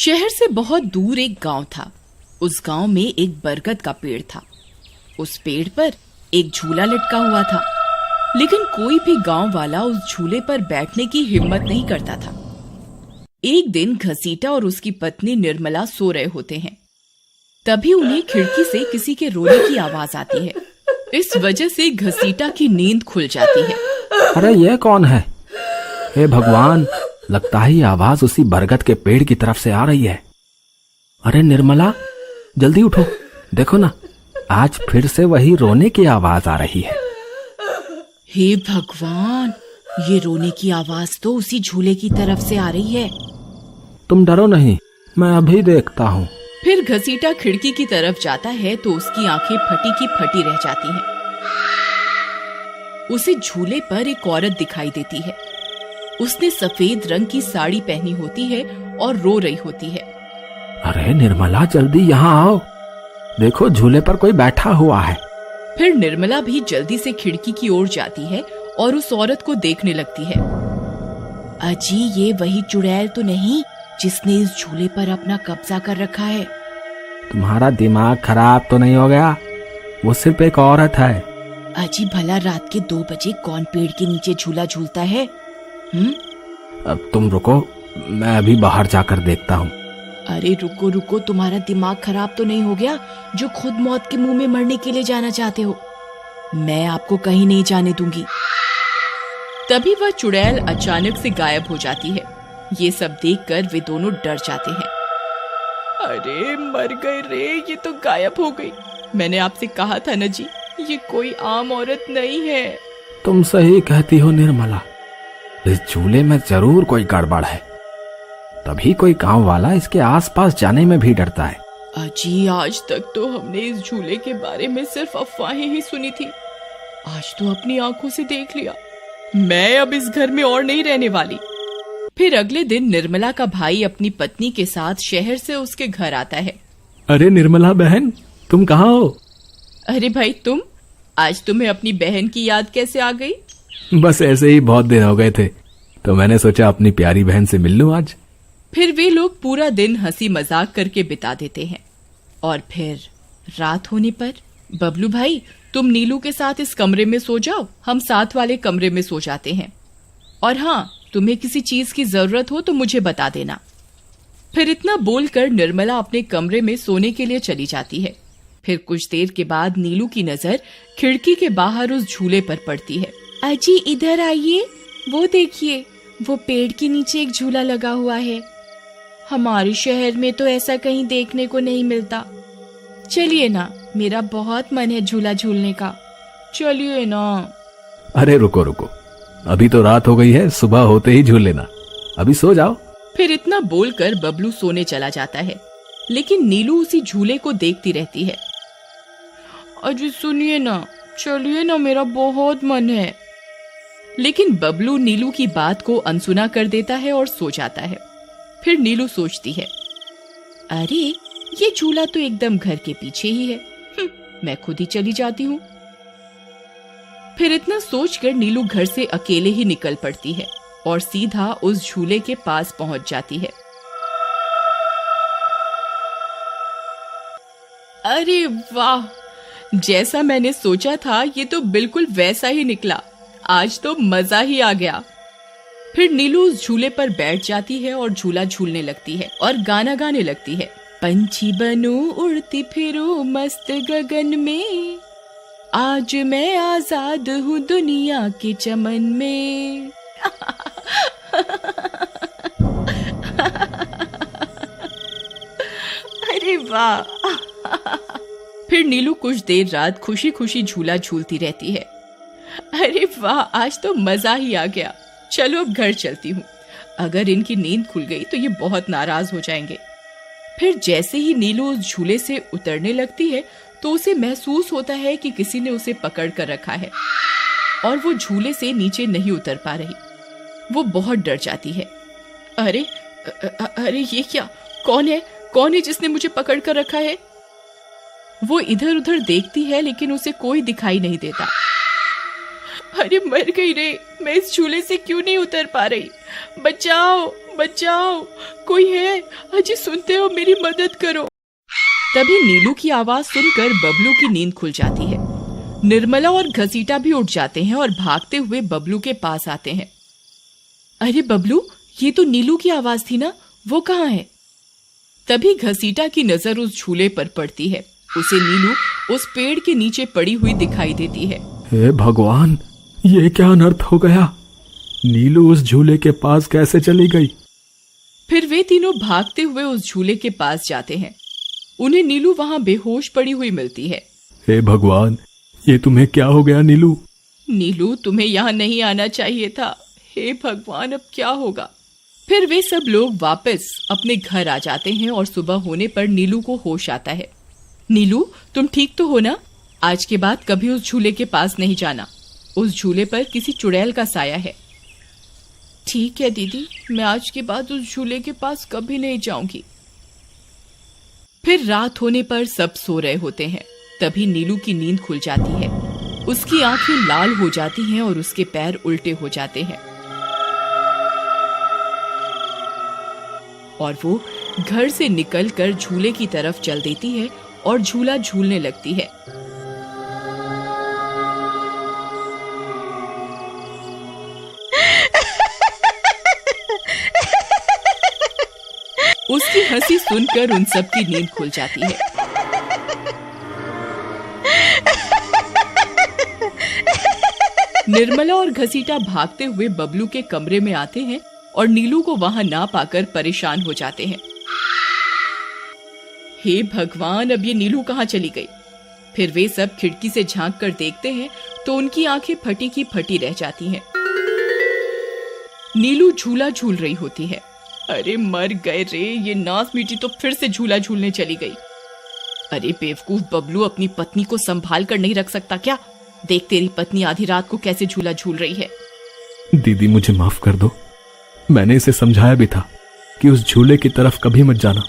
शहर से बहुत दूर एक गांव था। उस गांव में एक बरगद का पेड़ था। उस पेड़ पर एक झूला लटका हुआ था, लेकिन कोई भी गांव वाला उस झूले पर बैठने की हिम्मत नहीं करता था। एक दिन घसीटा और उसकी पत्नी निर्मला सो रहे होते हैं। तभी उन्हें खिड़की से किसी के रोने की आवाज आती है। इस वजह से घसीटा की नींद खुल जाती है। अरे ये कौन है? हे भगवान, लगता है ये आवाज उसी बरगद के पेड़ की तरफ से आ रही है। अरे निर्मला, जल्दी उठो, देखो ना, आज फिर से वही रोने की आवाज आ रही है। हे भगवान, ये रोने की आवाज तो उसी झूले की तरफ से आ रही है। तुम डरो नहीं, मैं अभी देखता हूँ। फिर घसीटा खिड़की की तरफ जाता है तो उसकी आंखें फटी की फटी रह जाती हैं। उसे झूले पर एक औरत दिखाई देती है। उसने सफेद रंग की साड़ी पहनी होती है और रो रही होती है। अरे निर्मला, जल्दी यहाँ आओ, देखो झूले पर कोई बैठा हुआ है। फिर निर्मला भी जल्दी से खिड़की की ओर जाती है और उस औरत को देखने लगती है। अजी, ये वही चुड़ैल तो नहीं जिसने इस झूले पर अपना कब्जा कर रखा है? तुम्हारा दिमाग खराब तो नहीं हो गया? वो सिर्फ एक औरत है। अजी, भला रात के 2 बजे कौन पेड़ के नीचे झूला झूलता है? अब तुम रुको, मैं अभी बाहर जाकर देखता हूँ। अरे रुको रुको, तुम्हारा दिमाग खराब तो नहीं हो गया जो खुद मौत के मुंह में मरने के लिए जाना चाहते हो? मैं आपको कहीं नहीं जाने दूंगी। तभी वह चुड़ैल अचानक से गायब हो जाती है। ये सब देखकर वे दोनों डर जाते हैं। अरे मर गए रे, ये तो गायब हो गई। मैंने आपसे कहा था ना जी, ये कोई आम औरत नहीं है। तुम सही कहती हो निर्मला, इस झूले में जरूर कोई गड़बड़ है, तभी कोई गांव वाला इसके आसपास जाने में भी डरता है। अजी, आज तक तो हमने इस झूले के बारे में सिर्फ अफवाहें ही सुनी थी। आज तो अपनी आंखों से देख लिया। मैं अब इस घर में और नहीं रहने वाली। फिर अगले दिन निर्मला का भाई अपनी पत्नी के साथ शहर से उसके घर आता है। अरे निर्मला बहन, तुम कहाँ हो? अरे भाई, तुम आज तुम्हें अपनी बहन की याद कैसे आ गई? बस ऐसे ही बहुत दिन हो गए थे, तो मैंने सोचा अपनी प्यारी बहन से मिल लूं आज। फिर वे लोग पूरा दिन हंसी मजाक करके बिता देते हैं। और फिर रात होने पर, बबलू भाई, तुम नीलू के साथ इस कमरे में सो जाओ, हम साथ वाले कमरे में सो जाते हैं। और हाँ, तुम्हें किसी चीज की जरूरत हो तो मुझे बता देना। फिर इतना बोलकर निर्मला अपने कमरे में सोने के लिए चली जाती है। फिर कुछ देर के बाद नीलू की नजर खिड़की के बाहर उस झूले पर पड़ती है। अजी, इधर आइए, वो देखिए, वो पेड़ के नीचे एक झूला लगा हुआ है। हमारे शहर में तो ऐसा कहीं देखने को नहीं मिलता। चलिए ना, मेरा बहुत मन है झूला झूलने का, चलिए ना। अरे रुको रुको, अभी तो रात हो गई है, सुबह होते ही झूल लेना, अभी सो जाओ। फिर इतना बोलकर बबलू सोने चला जाता है, लेकिन नीलू उसी झूले को देखती रहती है। अजी सुनिए ना, चलिए ना, मेरा बहुत मन है। लेकिन बबलू नीलू की बात को अनसुना कर देता है और सो जाता है। फिर नीलू सोचती है, अरे ये झूला तो एकदम घर के पीछे ही है, मैं खुद ही चली जाती हूँ। फिर इतना सोचकर नीलू घर से अकेले ही निकल पड़ती है और सीधा उस झूले के पास पहुंच जाती है। अरे वाह, जैसा मैंने सोचा था ये तो बिल्कुल वैसा ही निकला। आज तो मजा ही आ गया। फिर नीलू उस झूले पर बैठ जाती है और झूला झूलने लगती है और गाना गाने लगती है। पंछी बनूं उड़ती फिरूं मस्त गगन में, आज मैं आजाद हूँ दुनिया के चमन में। अरे वाह। फिर नीलू कुछ देर रात खुशी खुशी झूला झूलती रहती है। अरे वाह, आज तो मजा ही आ गया। चलो अब घर चलती हूँ, अगर इनकी नींद खुल गई तो ये बहुत नाराज हो जाएंगे। फिर जैसे ही नीलू उस झूले से उतरने लगती है तो उसे महसूस होता है कि किसी ने उसे पकड़ कर रखा है और वो झूले से नीचे नहीं उतर पा रही। वो बहुत डर जाती है। अरे अरे ये क्या, कौन है जिसने मुझे पकड़ कर रखा है? वो इधर उधर देखती है लेकिन उसे कोई दिखाई नहीं देता। अरे मर गई रे, मैं इस झूले से क्यों नहीं उतर पा रही? बचाओ बचाओ, कोई है? अजी सुनते हो, मेरी मदद करो। तभी नीलू की आवाज सुनकर बबलू की नींद खुल जाती है। निर्मला और घसीटा भी उठ जाते हैं और भागते हुए बबलू के पास आते हैं। अरे बबलू, ये तो नीलू की आवाज थी ना, वो कहाँ है? तभी घसीटा की नजर उस झूले पर पड़ती है। उसे नीलू उस पेड़ के नीचे पड़ी हुई दिखाई देती है। हे भगवान, ये क्या अनर्थ हो गया? नीलू उस झूले के पास कैसे चली गई? फिर वे तीनों भागते हुए उस झूले के पास जाते हैं। उन्हें नीलू वहां बेहोश पड़ी हुई मिलती है। हे भगवान, ये तुम्हें क्या हो गया नीलू? नीलू, तुम्हें यहाँ नहीं आना चाहिए था। हे भगवान, अब क्या होगा? फिर वे सब लोग वापस अपने घर आ जाते हैं और सुबह होने पर नीलू को होश आता है। नीलू, तुम ठीक तो हो ना? आज के बाद कभी उस झूले के पास नहीं जाना। उस झूले पर किसी चुड़ैल का साया है। ठीक है दीदी, मैं आज के बाद उस झूले के पास कभी नहीं जाऊंगी। फिर रात होने पर सब सो रहे होते हैं। तभी नीलू की नींद खुल जाती है। उसकी आंखें लाल हो जाती हैं और उसके पैर उल्टे हो जाते हैं और वो घर से निकलकर झूले की तरफ चल देती है और झूला झूलने लगती है। उसकी हंसी सुनकर उन सबकी नींद खुल जाती है। निर्मला और घसीटा भागते हुए बबलू के कमरे में आते हैं और नीलू को वहां ना पाकर परेशान हो जाते हैं। हे भगवान, अब ये नीलू कहाँ चली गई? फिर वे सब खिड़की से झांक कर देखते हैं तो उनकी आंखें फटी की फटी रह जाती हैं। नीलू झूला झूल रही होती है। अरे मर गए रे, ये नास मीठी तो फिर से झूला झूलने चली गई। अरे बेवकूफ बबलू, अपनी पत्नी को संभाल कर नहीं रख सकता क्या? देख, तेरी पत्नी आधी रात को कैसे झूला झूल रही है। दीदी, मुझे माफ कर दो। मैंने इसे समझाया भी था कि उस झूले की तरफ कभी मत जाना।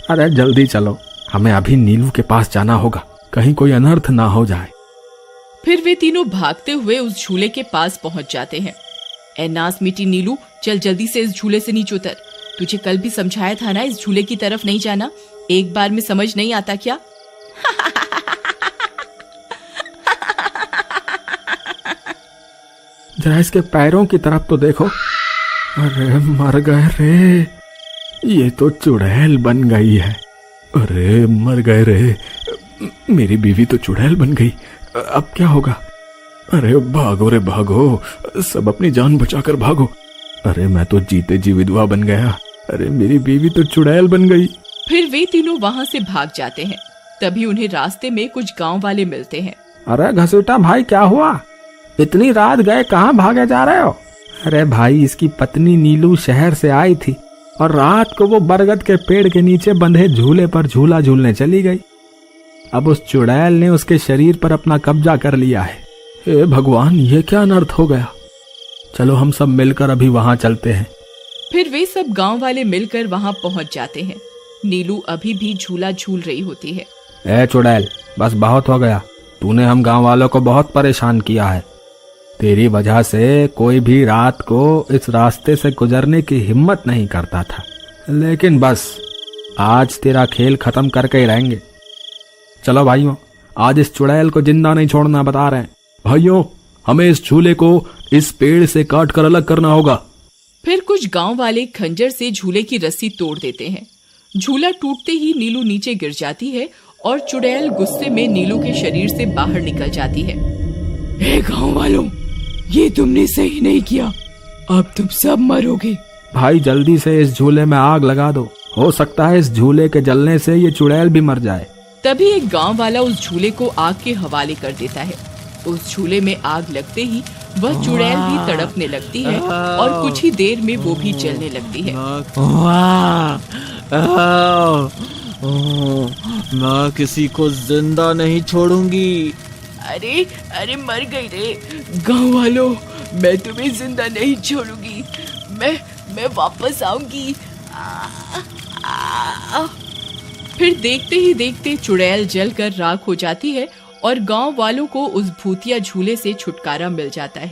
अरे जल्दी चलो, हमें अभी नीलू के पास जाना होगा, कहीं कोई अनर्थ ना हो जाए। फिर वे तीनों भागते हुए उस झूले के पास पहुंच जाते हैं। ए नास मीठी नीलू, चल जल्दी से इस झूले से नीचे उतर। तुझे कल भी समझाया था ना, इस झूले की तरफ नहीं जाना। एक बार में समझ नहीं आता क्या? जरा इसके पैरों की तरफ तो देखो। अरे मर गए रे, ये तो चुड़ैल बन गई है। अरे मर गए रे, मेरी बीवी तो चुड़ैल बन गई। अब क्या होगा? अरे भागो रे भागो, सब अपनी जान बचाकर भागो। अरे मैं तो जीते जी विधवा बन गया। अरे मेरी बीवी तो चुड़ैल बन गई। फिर वे तीनों वहां से भाग जाते हैं। तभी उन्हें रास्ते में कुछ गांव वाले मिलते हैं। अरे घसीटा भाई, क्या हुआ? इतनी रात गए कहाँ भागे जा रहे हो? अरे भाई, इसकी पत्नी नीलू शहर से आई थी और रात को वो बरगद के पेड़ के नीचे बंधे झूले पर झूला झूलने चली गई। अब उस चुड़ैल ने उसके शरीर पर अपना कब्जा कर लिया है। हे भगवान, ये क्या अनर्थ हो गया? चलो हम सब मिलकर अभी वहां चलते हैं। फिर वे सब गांव वाले मिलकर वहां पहुंच जाते हैं। नीलू अभी भी झूला झूल रही होती है। ए चुड़ैल, बस बहुत हो गया। तूने हम गांव वालों को बहुत परेशान किया है। तेरी वजह से कोई भी रात को इस रास्ते से गुजरने की हिम्मत नहीं करता था, लेकिन बस आज तेरा खेल खत्म करके ही रहेंगे। चलो भाइयों, आज इस चुड़ैल को जिंदा नहीं छोड़ना, बता रहे हैं। भाइयों, हमें इस झूले को इस पेड़ से काट कर अलग करना होगा। फिर कुछ गांव वाले खंजर से झूले की रस्सी तोड़ देते हैं। झूला टूटते ही नीलू नीचे गिर जाती है और चुड़ैल गुस्से में नीलू के शरीर से बाहर निकल जाती है। हे गांव वालों, ये तुमने सही नहीं किया, अब तुम सब मरोगे। भाई जल्दी से इस झूले में आग लगा दो, हो सकता है इस झूले के जलने से ये चुड़ैल भी मर जाए। तभी एक गांव वाला उस झूले को आग के हवाले कर देता है। उस झूले में आग लगते ही वह चुड़ैल भी तड़पने लगती है और कुछ ही देर में वो भी जलने लगती है। मैं किसी को जिंदा नहीं छोड़ूंगी। अरे अरे मर गई रे। गांव वालों, मैं तुम्हें जिंदा नहीं छोड़ूंगी, मैं वापस आऊंगी। फिर देखते ही देखते चुड़ैल जलकर राख हो जाती है और गांव वालों को उस भूतिया झूले से छुटकारा मिल जाता है।